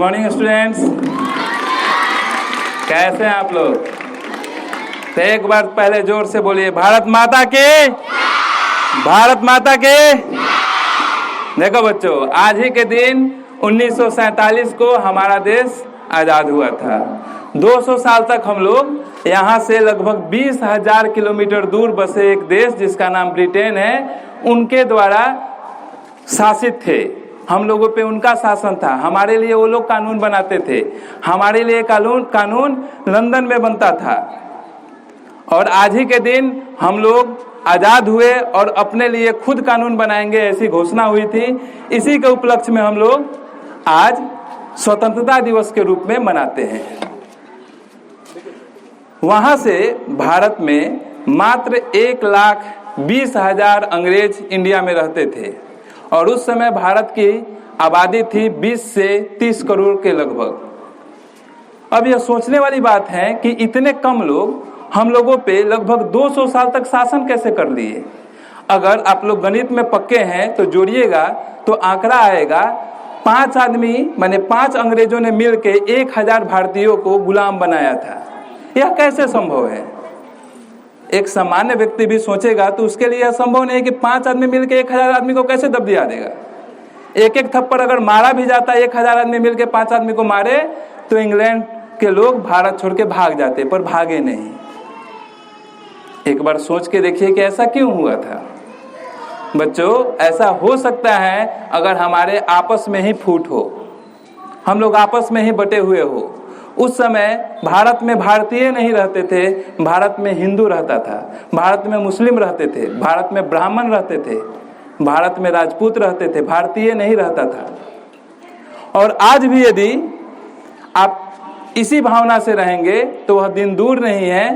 Morning students, कैसे हैं आप लोग? तो एक बार पहले जोर से बोलिए, भारत माता की, भारत माता की। देखो बच्चों, आज ही के दिन 1947 को हमारा देश आजाद हुआ था। 200 साल तक हम लोग यहाँ से लगभग 20,000 किलोमीटर दूर बसे एक देश जिसका नाम ब्रिटेन है, उनके द्वारा शासित थे। हम लोगों पे उनका शासन था। हमारे लिए वो लोग कानून बनाते थे। हमारे लिए कानून लंदन में बनता था। और आज ही के दिन हम लोग आजाद हुए और अपने लिए खुद कानून बनाएंगे, ऐसी घोषणा हुई थी। इसी के उपलक्ष्य में हम लोग आज स्वतंत्रता दिवस के रूप में मनाते हैं। वहां से भारत में मात्र 1,20,000 अंग्रेज इंडिया में रहते थे और उस समय भारत की आबादी थी 20 से 30 करोड़ के लगभग। अब यह सोचने वाली बात है कि इतने कम लोग हम लोगों पे लगभग 200 साल तक शासन कैसे कर लिए। अगर आप लोग गणित में पक्के हैं तो जोड़िएगा तो आंकड़ा आएगा 5 आदमी माने 5 अंग्रेजों ने मिलके 1,000 भारतीयों को गुलाम बनाया था। यह कैसे संभव है? एक सामान्य व्यक्ति भी सोचेगा तो उसके लिए यह संभव नहीं है कि 5 आदमी मिलकर 1,000 आदमी को कैसे दब दिया देगा। एक एक थप्पड़ अगर मारा भी जाता, 1,000 आदमी मिलकर 5 आदमी को मारे तो इंग्लैंड के लोग भारत छोड़ के भाग जाते, पर भागे नहीं। एक बार सोच के देखिए कि ऐसा क्यों हुआ था। बच्चों, ऐसा हो सकता है अगर हमारे आपस में ही फूट हो, हम लोग आपस में ही बटे हुए हो। उस समय भारत में भारतीय नहीं रहते थे, भारत में हिंदू रहता था, भारत में मुस्लिम रहते थे, भारत में ब्राह्मण रहते थे, भारत में राजपूत रहते थे, भारतीय नहीं रहता था। और आज भी यदि आप इसी भावना से रहेंगे तो वह दिन दूर नहीं है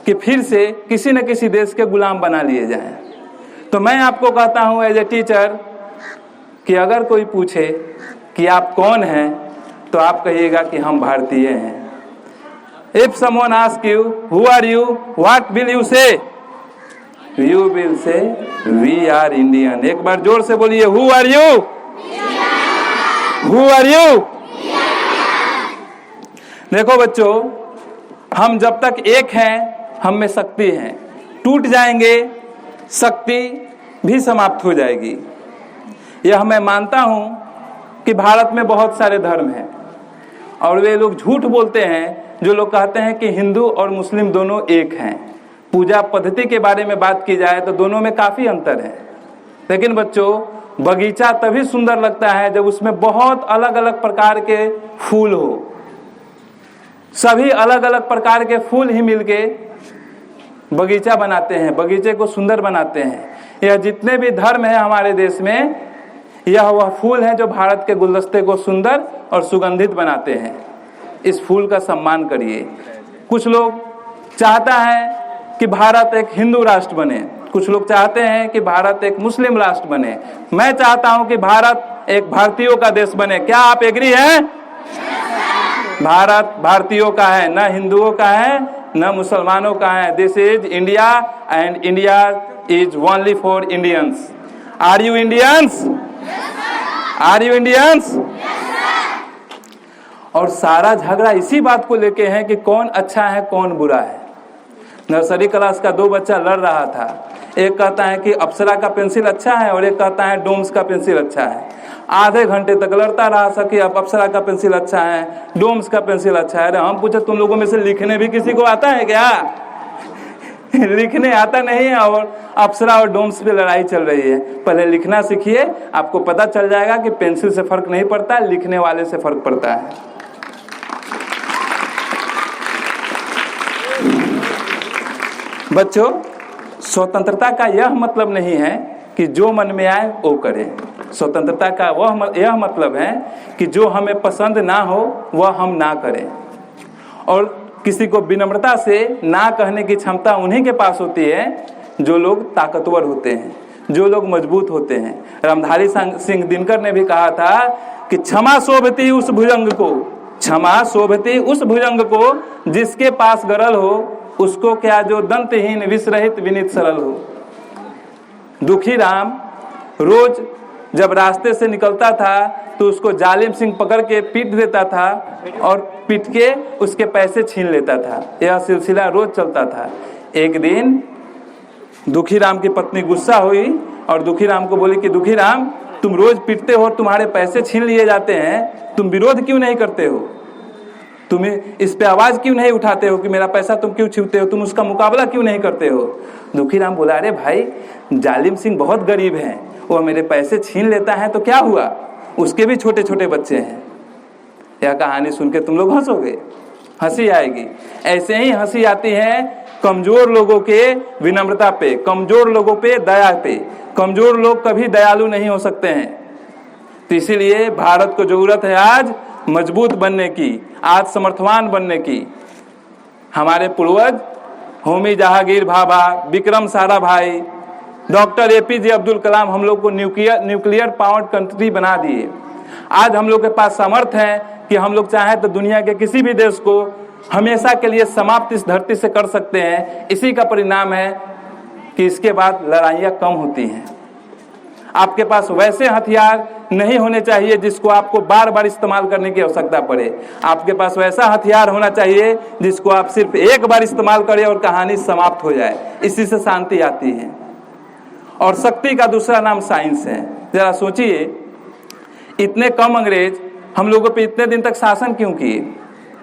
कि फिर से किसी न किसी देश के गुलाम बना लिए जाएं। तो मैं आपको कहता हूं एज ए टीचर कि अगर कोई पूछे कि आप कौन हैं तो आप कहिएगा कि हम भारतीय हैं। If someone asks you, who are you? What will you say? You will say, we are Indian. एक बार जोर से बोलिए, who are you? Who are you? देखो बच्चों, हम जब तक एक हैं, हम में शक्ति है। टूट जाएंगे, शक्ति भी समाप्त हो जाएगी। यह मैं मानता हूं कि भारत में बहुत सारे धर्म हैं और वे लोग झूठ बोलते हैं जो लोग कहते हैं कि हिंदू और मुस्लिम दोनों एक हैं। पूजा पद्धति के बारे में बात की जाए तो दोनों में काफी अंतर है। लेकिन बच्चों, बगीचा तभी सुंदर लगता है जब उसमें बहुत अलग अलग प्रकार के फूल हो। सभी अलग अलग प्रकार के फूल ही मिलके बगीचा बनाते हैं, बगीचे को सुंदर बनाते हैं। यह जितने भी धर्म है हमारे देश में, यह वह फूल है जो भारत के गुलदस्ते को सुंदर और सुगंधित बनाते हैं। इस फूल का सम्मान करिए। कुछ लोग चाहता है कि भारत एक हिंदू राष्ट्र बने, कुछ लोग चाहते हैं कि भारत एक मुस्लिम राष्ट्र बने। मैं चाहता हूं कि भारत एक भारतीयों का देश बने। क्या आप एग्री हैं? भारत भारतीयों का है, न हिंदुओं का है न मुसलमानों का है। This is India and India is only for Indians. Are you Indians? Are you Indians? और सारा झगड़ा इसी बात को लेके है कि कौन अच्छा है कौन बुरा है। नर्सरी क्लास का 2 बच्चा लड़ रहा था। एक कहता है कि अप्सरा का पेंसिल अच्छा है और एक कहता है डोम्स का पेंसिल अच्छा है। आधे घंटे तक लड़ता रहा सके, अब अप्सरा का पेंसिल अच्छा है, डोम्स का पेंसिल अच्छा है। अरे हम पूछे, तुम लोगों में से लिखने भी किसी को आता है क्या? लिखने आता नहीं है और अप्सरा और डोम्स पे लड़ाई चल रही है। पहले लिखना सीखिए, आपको पता चल जाएगा कि पेंसिल से फर्क नहीं पड़ता, लिखने वाले से फर्क पड़ता है। बच्चों, स्वतंत्रता का यह मतलब नहीं है कि जो मन में आए वो करें। स्वतंत्रता का यह मतलब है कि जो हमें पसंद ना हो वह हम ना करें। और किसी को विनम्रता से ना कहने की क्षमता उन्हीं के पास होती है जो लोग ताकतवर होते हैं, जो लोग मजबूत होते हैं। रामधारी सिंह दिनकर ने भी कहा था कि क्षमा शोभती उस भुजंग को, क्षमा शोभती उस भुजंग को जिसके पास गरल हो, उसको क्या जो दंतहीन विषरहित विनीत सरल हो। दुखी राम रोज जब रास्ते से निकलता था तो उसको जालिम सिंह पकड़ के पीट देता था और पीट के उसके पैसे छीन लेता था। यह सिलसिला रोज चलता था। एक दिन दुखीराम की पत्नी गुस्सा हुई और दुखीराम को बोली कि दुखीराम, तुम रोज पीटते हो, तुम्हारे पैसे छीन लिए जाते हैं, तुम विरोध क्यों नहीं करते हो? तुम इस पे आवाज क्यों नहीं उठाते हो कि मेरा पैसा तुम क्यों छीनते हो? तुम उसका मुकाबला क्यों नहीं करते हो? दुखीराम बोला, अरे भाई, जालिम सिंह बहुत गरीब हैं, वो मेरे पैसे छीन लेता है तो क्या हुआ, उसके भी छोटे छोटे बच्चे हैं। यह कहानी सुन के तुम लोग हंसोगे, हंसी आएगी। ऐसे ही हंसी आती है कमजोर लोगों के विनम्रता पे, कमजोर लोगों पे दया पे। कमजोर लोग कभी दयालु नहीं हो सकते हैं। तो इसीलिए भारत को जरूरत है आज मजबूत बनने की, आज समर्थवान बनने की। हमारे पूर्वज होमी जहांगीर भाभा, विक्रम साराभाई, डॉक्टर एपीजे अब्दुल कलाम हम लोग को न्यूक्लियर पावर्ड कंट्री बना दिए। आज हम लोग के पास सामर्थ्य है कि हम लोग चाहे तो दुनिया के किसी भी देश को हमेशा के लिए समाप्त इस धरती से कर सकते हैं। इसी का परिणाम है कि इसके बाद लड़ाइयाँ कम होती हैं। आपके पास वैसे हथियार नहीं होने चाहिए जिसको आपको बार बार इस्तेमाल करने की आवश्यकता पड़े। आपके पास वैसा हथियार होना चाहिए जिसको आप सिर्फ एक बार इस्तेमाल करें और कहानी समाप्त हो जाए। इसी से शांति आती है। और शक्ति का दूसरा नाम साइंस है। जरा सोचिए, इतने कम अंग्रेज हम लोगों पे इतने दिन तक शासन क्यों किए?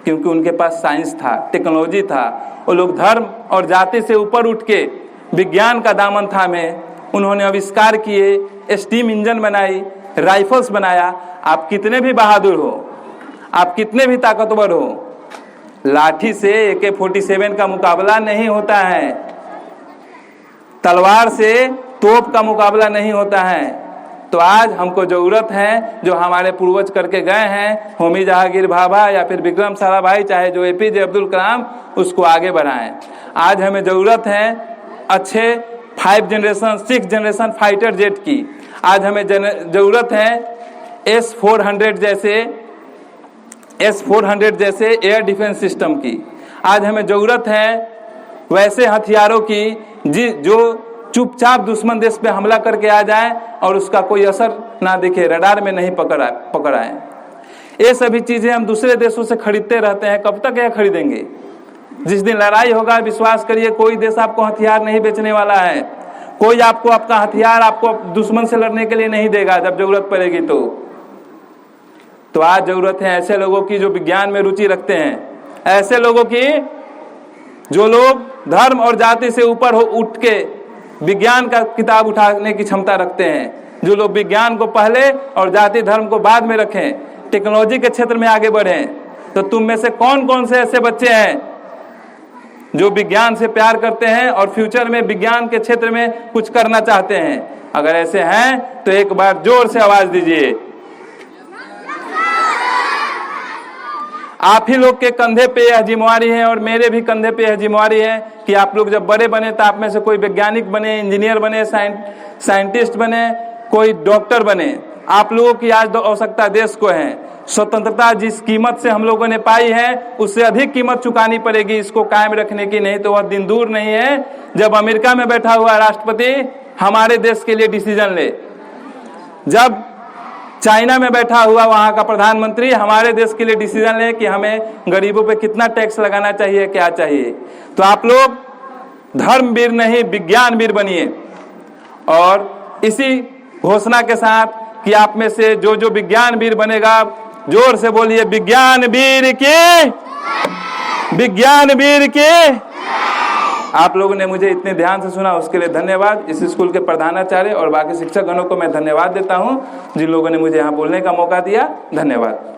क्योंकि उनके पास साइंस था, टेक्नोलॉजी था। वो लोग धर्म और जाति से ऊपर उठ के विज्ञान का दामन थामे, उन्होंने आविष्कार किए, स्टीम इंजन बनाई, राइफल्स बनाया। आप कितने भी बहादुर हो, आप कितने भी ताकतवर हो, लाठी से AK-47 का मुकाबला नहीं होता है, तलवार से तोप का मुकाबला नहीं होता है। तो आज हमको जरूरत है जो हमारे पूर्वज करके गए हैं, होमी जहांगीर भाभा या फिर विक्रम साराभाई, चाहे जो एपीजे अब्दुल कलाम, उसको आगे बढ़ाएं। आज हमें जरूरत है अच्छे 5 जनरेशन 6 जनरेशन फाइटर जेट की। आज हमें जरूरत है S-400 जैसे एयर डिफेंस सिस्टम की। आज हमें जरूरत है वैसे हथियारों की जो चुपचाप दुश्मन देश पे हमला करके आ जाए और उसका कोई असर ना दिखे, रडार में नहीं पकड़ाए। ये सभी चीजें हम दूसरे देशों से खरीदते रहते हैं। कब तक यह खरीदेंगे? जिस दिन लड़ाई होगा, विश्वास करिए, कोई देश आपको हथियार नहीं बेचने वाला है। कोई आपको आपका हथियार आपको दुश्मन से लड़ने के लिए नहीं देगा जब जरूरत पड़ेगी। तो आज जरूरत है ऐसे लोगों की जो विज्ञान में रुचि रखते हैं, ऐसे लोगों की जो लोग धर्म और जाति से ऊपर उठ के विज्ञान का किताब उठाने की क्षमता रखते हैं, जो लोग विज्ञान को पहले और जाति धर्म को बाद में रखें, टेक्नोलॉजी के क्षेत्र में आगे बढ़ें। तो तुम में से कौन कौन से ऐसे बच्चे हैं जो विज्ञान से प्यार करते हैं और फ्यूचर में विज्ञान के क्षेत्र में कुछ करना चाहते हैं? अगर ऐसे हैं तो एक बार जोर से आवाज दीजिए। आप ही लोग के कंधे पे यह जिम्मेवारी है और मेरे भी कंधे पे यह जिम्मेवारी है कि आप लोग जब बड़े बने तो आप में से कोई वैज्ञानिक बने, इंजीनियर बने, साइंटिस्ट बने, कोई डॉक्टर बने। आप लोगों की आज आवश्यकता देश को है। स्वतंत्रता जिस कीमत से हम लोगों ने पाई है उससे अधिक कीमत चुकानी पड़ेगी इसको कायम रखने की। नहीं तो वह दिन दूर नहीं है जब अमेरिका में बैठा हुआ राष्ट्रपति हमारे देश के लिए डिसीजन ले, जब चाइना में बैठा हुआ वहां का प्रधानमंत्री हमारे देश के लिए डिसीजन ले कि हमें गरीबों पे कितना टैक्स लगाना चाहिए, क्या चाहिए। तो आप लोग धर्मवीर नहीं विज्ञानवीर बनिए। और इसी घोषणा के साथ कि आप में से जो जो विज्ञानवीर बनेगा, जोर से बोलिए, विज्ञानवीर की, विज्ञानवीर की। आप लोगों ने मुझे इतने ध्यान से सुना उसके लिए धन्यवाद। इस स्कूल के प्रधानाचार्य और बाकी शिक्षकगणों को मैं धन्यवाद देता हूं जिन लोगों ने मुझे यहाँ बोलने का मौका दिया। धन्यवाद।